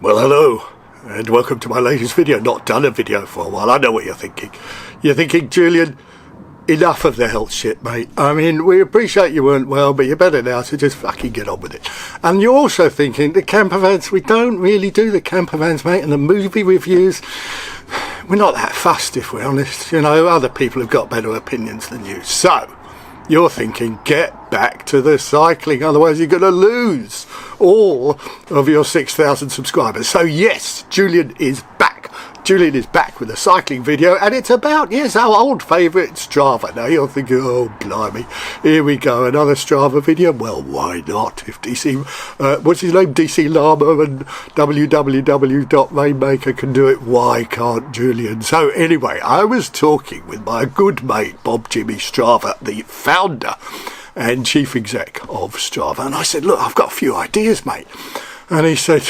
Well, hello, and welcome to my latest video. Not done a video for a while. I know what you're thinking. You're thinking, Julian, enough of the health shit, mate. I mean, we appreciate you weren't well, but you're better now, so just fucking get on with it. And you're also thinking, the campervans, we don't really do the campervans, mate, and the movie reviews, we're not that fussed, if we're honest. You know, other people have got better opinions than you. So, you're thinking, get back to the cycling, otherwise you're going to lose all of your 6,000 subscribers. So yes, Julian is back. Julian is back with a cycling video, and it's about, yes, our old favourite Strava. Now you're thinking, oh blimey, here we go, another Strava video. Well, why not? If DC, what's his name, DC Llama and www.rainmaker can do it, why can't Julian? So anyway, I was talking with my good mate Bob Jimmy Strava, the founder and chief exec of Strava, and I said, look, I've got a few ideas, mate. And he said,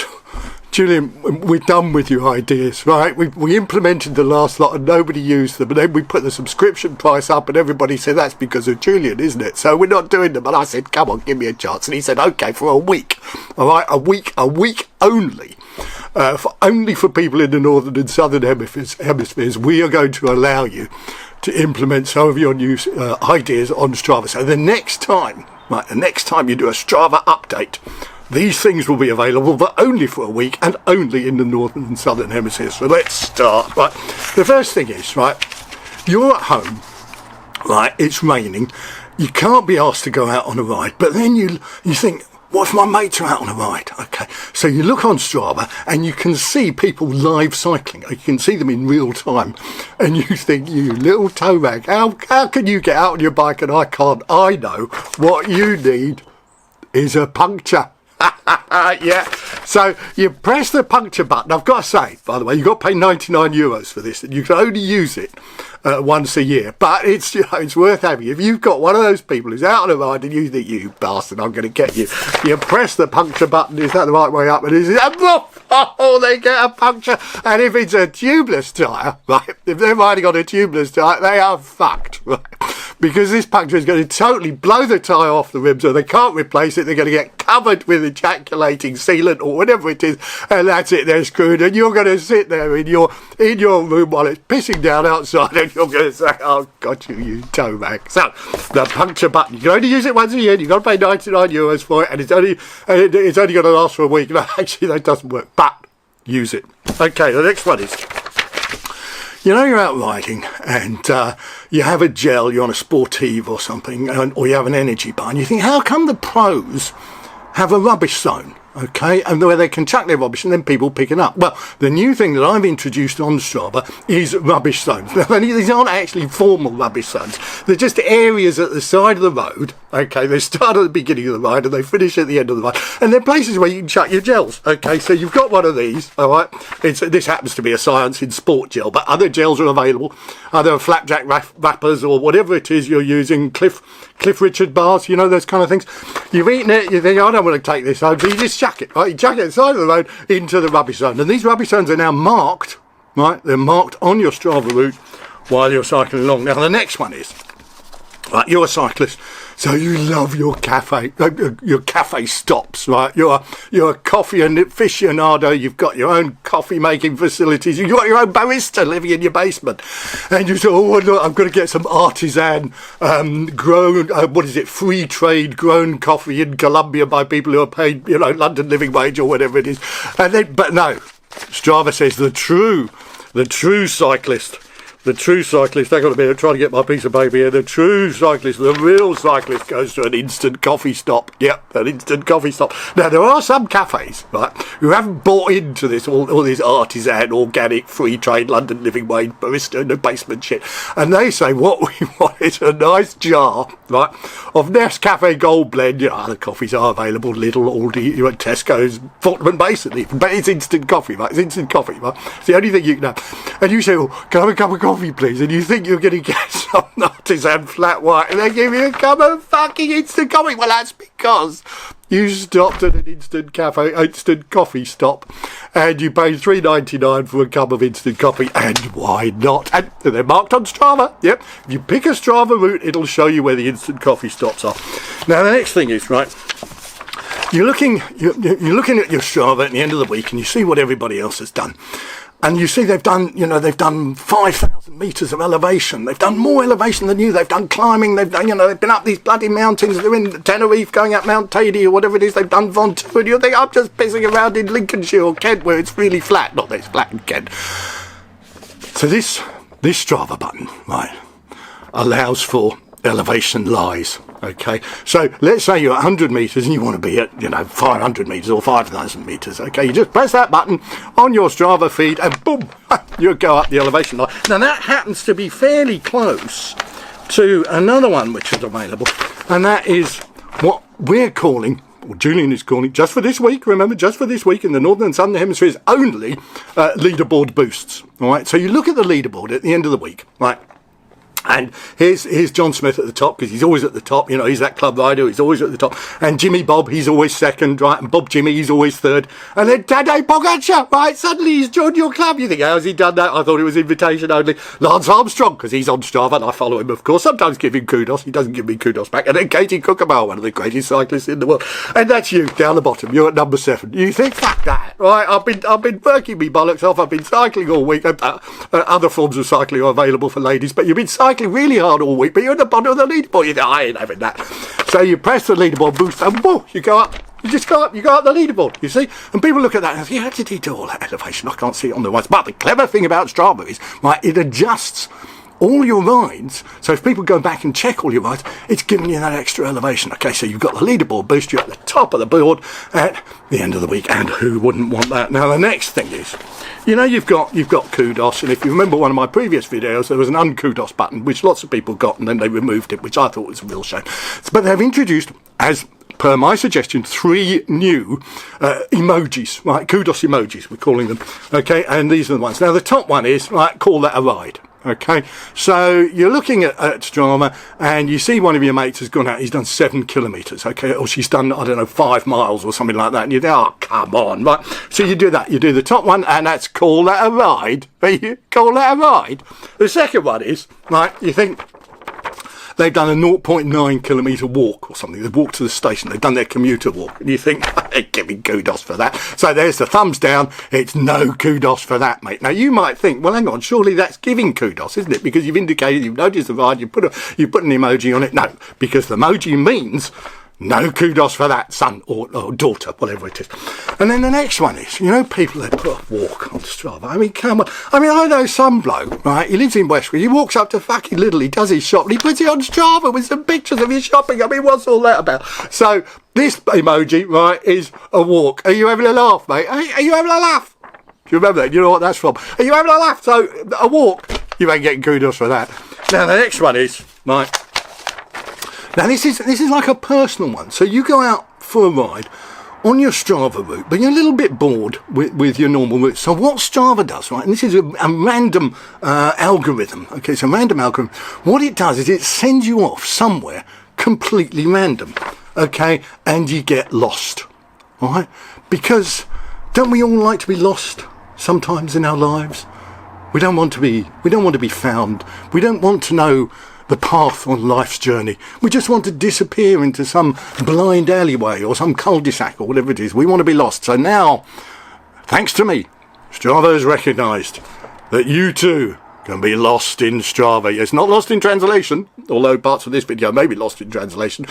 Julian, we're done with your ideas, right? We implemented the last lot and nobody used them, and then we put the subscription price up and everybody said that's because of Julian, isn't it? So we're not doing them. And I said, come on, give me a chance. And he said, okay, for a week, all right, a week only. Only for people in the northern and southern hemispheres, we are going to allow you to implement some of your new ideas on Strava. So the next time you do a Strava update, these things will be available, but only for a week and only in the northern and southern hemispheres. So let's start. Right, the first thing is, right, you're at home, right, it's raining, you can't be asked to go out on a ride, but then you think, what if my mates are out on a ride? Okay, so you look on Strava and you can see people live cycling. You can see them in real time. And you think, you little toe rag, how can you get out on your bike and I can't? I know what you need is a puncture. Yeah, so you press the puncture button. I've got to say, by the way, you've got to pay €99 for this, and you can only use it once a year, but it's, you know, it's worth having. If you've got one of those people who's out on a ride and you think, you bastard, I'm going to get you, you press the puncture button. Is that the right way up? And is it, oh, they get a puncture. And if it's a tubeless tyre, right, if they're riding on a tubeless tyre, they are fucked, right? Because this puncture is going to totally blow the tyre off the rim, so they can't replace it. They're going to get covered with ejaculating sealant or whatever it is, and that's it, they're screwed. And you're going to sit there in your room while it's pissing down outside, and you're going to say, oh, got you toe rag. So, the puncture button, you can only use it once a year, you've got to pay €99 for it, and it's only going to last for a week. No, actually, that doesn't work, but use it. Okay, the next one is, you know, you're out riding and you have a gel, you're on a Sportive or something, or you have an energy bar, and you think, how come the pros have a rubbish zone? Okay, and where they can chuck their rubbish and then people pick it up. Well, the new thing that I've introduced on Strava is rubbish zones. Now, these aren't actually formal rubbish zones. They're just areas at the side of the road. Okay, they start at the beginning of the ride and they finish at the end of the ride. And they're places where you can chuck your gels. Okay, so you've got one of these, all right? This happens to be a Science in Sport gel, but other gels are available. Other flapjack wrappers or whatever it is you're using, Cliff Richard bars, you know, those kind of things. You've eaten it, you think, I don't want to take this home, so you just chuck it, right? You chuck it at the side of the road into the rubbish zone. And these rubbish zones are now marked, right? They're marked on your Strava route while you're cycling along. Now, the next one is, right, you're a cyclist, so you love your cafe stops, right? You're a coffee aficionado. You've got your own coffee making facilities. You've got your own barista living in your basement, and you say, oh look, I'm going to get some artisan grown, free trade grown coffee in Colombia by people who are paid, you know, London living wage or whatever it is. And then, but no, Strava says the true cyclist. The true cyclist, hang on a minute, trying to get my piece of paper here. The true cyclist, the real cyclist goes to an instant coffee stop. Yep, an instant coffee stop. Now, there are some cafes, right, who haven't bought into this, all this artisan, organic, free trade, London living wage, barista in the basement shit. And they say, what we want is a nice jar, right, of Nescafe Gold Blend. You know, other coffees are available, Lidl, Aldi, you know, Tesco's, Fortnum Mason even. But it's instant coffee, right? It's instant coffee, right? It's the only thing you can have. And you say, oh, can I have a cup of coffee, please? And you think you're going to get some artisan flat white, and they give you a cup of fucking instant coffee. Well, that's because you stopped at an instant coffee stop, and you paid $3.99 for a cup of instant coffee, and why not? And they're marked on Strava. Yep. If you pick a Strava route, it'll show you where the instant coffee stops are. Now, the next thing is, right, you're looking at your Strava at the end of the week, and you see what everybody else has done. And you see they've done 5,000 metres of elevation. They've done more elevation than you. They've done climbing. They've been up these bloody mountains. They're in Tenerife, going up Mount Tady or whatever it is. They've done Ventoux. And you think, I'm just pissing around in Lincolnshire or Kent where it's really flat. Not that it's flat in Kent. So this Strava button, right, allows for elevation lies. Okay, so let's say you're at 100 metres and you want to be at 500 metres or 5,000 metres. Okay, you just press that button on your Strava feed and boom, you go up the elevation line. Now that happens to be fairly close to another one which is available, and that is what we're calling, or Julian is calling, just for this week, remember, just for this week in the Northern and Southern Hemispheres only, leaderboard boosts. All right, so you look at the leaderboard at the end of the week, right? And here's John Smith at the top, because he's always at the top. He's that club rider. He's always at the top. And Jimmy Bob, he's always second, right? And Bob Jimmy, he's always third. And then Tadej Pogacar, right? Suddenly he's joined your club. You think, how's he done that? I thought it was invitation only. Lance Armstrong, because he's on Strava, and I follow him, of course. Sometimes give him kudos. He doesn't give me kudos back. And then Katie Kookamal, one of the greatest cyclists in the world. And that's you, down the bottom. You're at number 7. You think, fuck that, right? I've been working me bollocks off. I've been cycling all week. Other forms of cycling are available for ladies, but you've been cycling really hard all week, but you're at the bottom of the leaderboard. You think, I ain't having that. So you press the leaderboard boost and whoa, you go up. You just go up the leaderboard, you see? And people look at that and think, how did he do all that elevation? I can't see it on the ones. But the clever thing about Strava is, right, it adjusts all your rides. So if people go back and check all your rides, it's giving you that extra elevation. Okay, so you've got the leaderboard boost, you're at the top of the board at the end of the week, and who wouldn't want that? Now the next thing is, you've got kudos, and if you remember one of my previous videos, there was an unkudos button, which lots of people got, and then they removed it, which I thought was a real shame. But they've introduced, as per my suggestion, 3 new emojis, right? Kudos emojis, we're calling them. Okay, and these are the ones. Now the top one is, right, call that a ride. Okay, so you're looking at Strava and you see one of your mates has gone out, he's done 7 kilometres, okay, or she's done, 5 miles or something like that, and you think, oh, come on, right? So you do that, you do the top one, and that's call that a ride. Call that a ride. The second one is, right, you think, they've done a 0.9 kilometre walk or something. They've walked to the station. They've done their commuter walk. And you think, hey, give me kudos for that. So there's the thumbs down. It's no kudos for that, mate. Now, you might think, well, hang on, surely that's giving kudos, isn't it? Because you've indicated, you've noticed the ride, you put an emoji on it. No, because the emoji means no kudos for that, son or daughter, whatever it is. And then the next one is, people that put a walk on Strava. I mean, come on. I mean, I know some bloke, right? He lives in Westwood. He walks up to fucking Lidl. He does his shop and he puts it on Strava with some pictures of his shopping. I mean, what's all that about? So this emoji, right, is a walk. Are you having a laugh, mate? Are you having a laugh? Do you remember that? You know what that's from? Are you having a laugh? So a walk. You ain't getting kudos for that. Now the next one is, right. Now this is like a personal one. So you go out for a ride on your Strava route, but you're a little bit bored with your normal route. So what Strava does, right, and this is a random algorithm, okay, it's a random algorithm. What it does is it sends you off somewhere completely random, okay, and you get lost, all right? Because don't we all like to be lost sometimes in our lives? We don't want to be found. We don't want to know the path on life's journey. We just want to disappear into some blind alleyway or some cul-de-sac or whatever it is. We want to be lost. So now, thanks to me, Strava has recognised that you too can be lost in Strava. It's not lost in translation, although parts of this video may be lost in translation,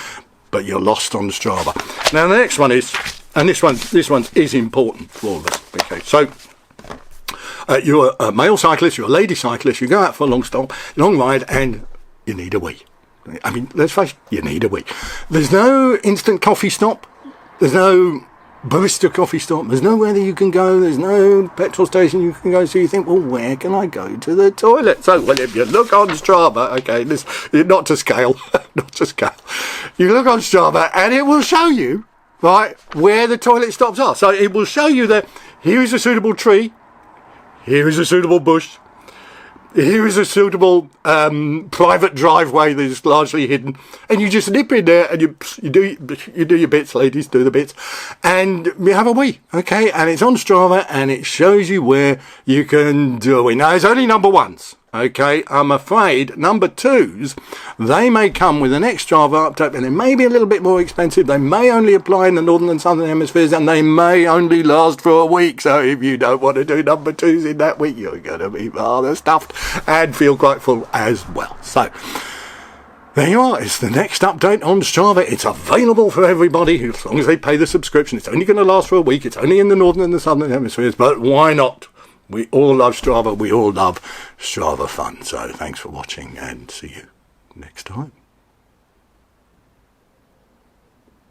but you're lost on Strava. Now the next one is, and this one is important for all of us. Okay, so you're a male cyclist, you're a lady cyclist, you go out for a long ride, and you need a wee. I mean, let's face it, you need a wee. There's no instant coffee stop. There's no barista coffee stop. There's nowhere that you can go. There's no petrol station you can go. So you think, well, where can I go to the toilet? So, well, if you look on Strava, okay, this not to scale, not to scale. You look on Strava and it will show you, right, where the toilet stops are. So it will show you that here is a suitable tree, here is a suitable bush, here is a suitable private driveway that is largely hidden, and you just nip in there and you do your bits, ladies, do the bits, and you have a wee, okay? And it's on Strava and it shows you where you can do a wee. Now, it's only number ones, Okay, I'm afraid number 2s, they may come with an extra Strava update, but they may be a little bit more expensive. They may only apply in the northern and southern hemispheres, and they may only last for a week. So if you don't want to do number 2s in that week, you're going to be rather stuffed and feel quite full as well. So there you are. It's the next update on Strava. It's available for everybody as long as they pay the subscription. It's only going to last for a week. It's only in the northern and the southern hemispheres, but why not? We all love Strava. We all love Strava fun. So thanks for watching and see you next time.